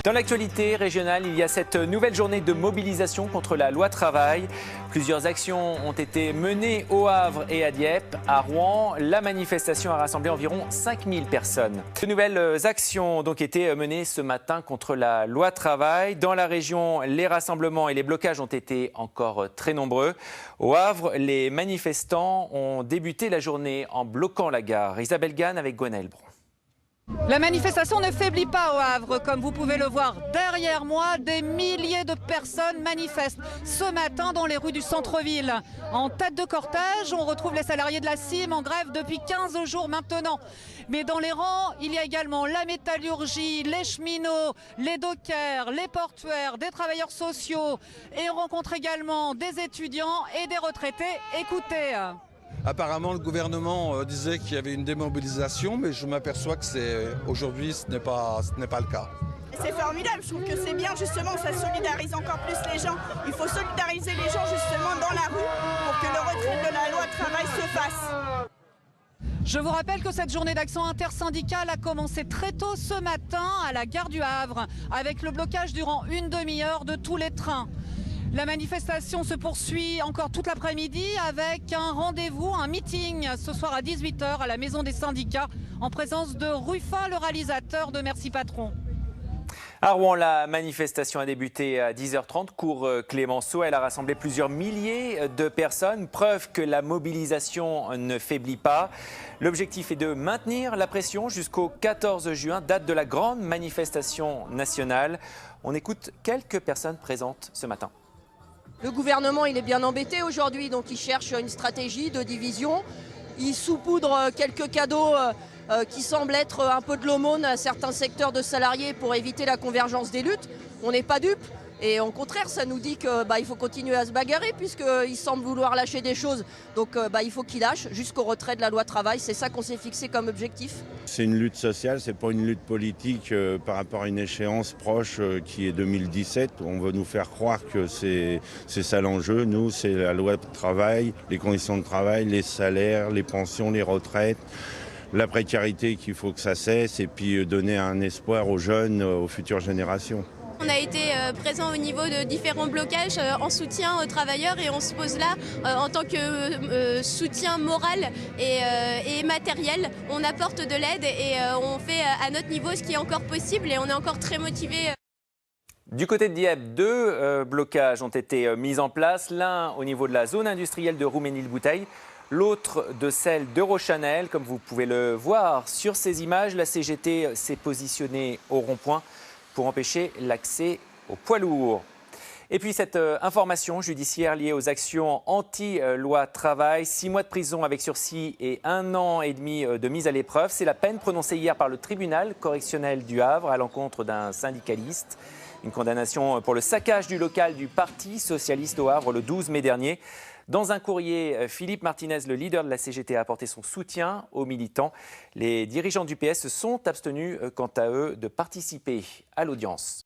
Dans l'actualité régionale, il y a cette nouvelle journée de mobilisation contre la loi travail. Plusieurs actions ont été menées au Havre et à Dieppe. À Rouen, la manifestation a rassemblé environ 5000 personnes. De nouvelles actions ont donc été menées ce matin contre la loi travail. Dans la région, les rassemblements et les blocages ont été encore très nombreux. Au Havre, les manifestants ont débuté la journée en bloquant la gare. Isabelle Gann avec Gwenaël Bron. La manifestation ne faiblit pas au Havre. Comme vous pouvez le voir derrière moi, des milliers de personnes manifestent ce matin dans les rues du centre-ville. En tête de cortège, on retrouve les salariés de la CIM en grève depuis 15 jours maintenant. Mais dans les rangs, il y a également la métallurgie, les cheminots, les dockers, les portuaires, des travailleurs sociaux. Et on rencontre également des étudiants et des retraités. Écoutez. Apparemment, le gouvernement disait qu'il y avait une démobilisation, mais je m'aperçois que aujourd'hui, ce n'est pas le cas. C'est formidable, je trouve que c'est bien, justement, ça solidarise encore plus les gens. Il faut solidariser les gens justement dans la rue pour que le retrait de la loi travail se fasse. Je vous rappelle que cette journée d'action intersyndicale a commencé très tôt ce matin à la gare du Havre, avec le blocage durant une demi-heure de tous les trains. La manifestation se poursuit encore toute l'après-midi avec un rendez-vous, un meeting ce soir à 18 h à la Maison des syndicats en présence de Ruffin, le réalisateur de Merci Patron. À Rouen, la manifestation a débuté à 10h30, cours Clémenceau. Elle a rassemblé plusieurs milliers de personnes, preuve que la mobilisation ne faiblit pas. L'objectif est de maintenir la pression jusqu'au 14 juin, date de la grande manifestation nationale. On écoute quelques personnes présentes ce matin. Le gouvernement, il est bien embêté aujourd'hui, donc il cherche une stratégie de division. Il saupoudre quelques cadeaux qui semblent être un peu de l'aumône à certains secteurs de salariés pour éviter la convergence des luttes. On n'est pas dupes. Et au contraire, ça nous dit qu'il faut continuer à se bagarrer puisqu'il semble vouloir lâcher des choses. Donc il faut qu'il lâche jusqu'au retrait de la loi travail. C'est ça qu'on s'est fixé comme objectif. C'est une lutte sociale, c'est pas une lutte politique par rapport à une échéance proche qui est 2017. On veut nous faire croire que c'est ça l'enjeu. Nous, c'est la loi de travail, les conditions de travail, les salaires, les pensions, les retraites. La précarité qu'il faut que ça cesse et puis donner un espoir aux jeunes, aux futures générations. On a été présent au niveau de différents blocages en soutien aux travailleurs et on se pose là en tant que soutien moral et matériel. On apporte de l'aide et on fait à notre niveau ce qui est encore possible et on est encore très motivés. Du côté de Dieppe, deux blocages ont été mis en place. L'un au niveau de la zone industrielle de Rouménil-Bouteille, l'autre de celle d'Eurochanel. Comme vous pouvez le voir sur ces images, la CGT s'est positionnée au rond-point pour empêcher l'accès aux poids lourds. Et puis cette information judiciaire liée aux actions anti-loi travail, 6 mois de prison avec sursis et 1 an et demi de mise à l'épreuve. C'est la peine prononcée hier par le tribunal correctionnel du Havre à l'encontre d'un syndicaliste. Une condamnation pour le saccage du local du Parti socialiste au Havre le 12 mai dernier. Dans un courrier, Philippe Martinez, le leader de la CGT, a apporté son soutien aux militants. Les dirigeants du PS se sont abstenus, quant à eux, de participer à l'audience.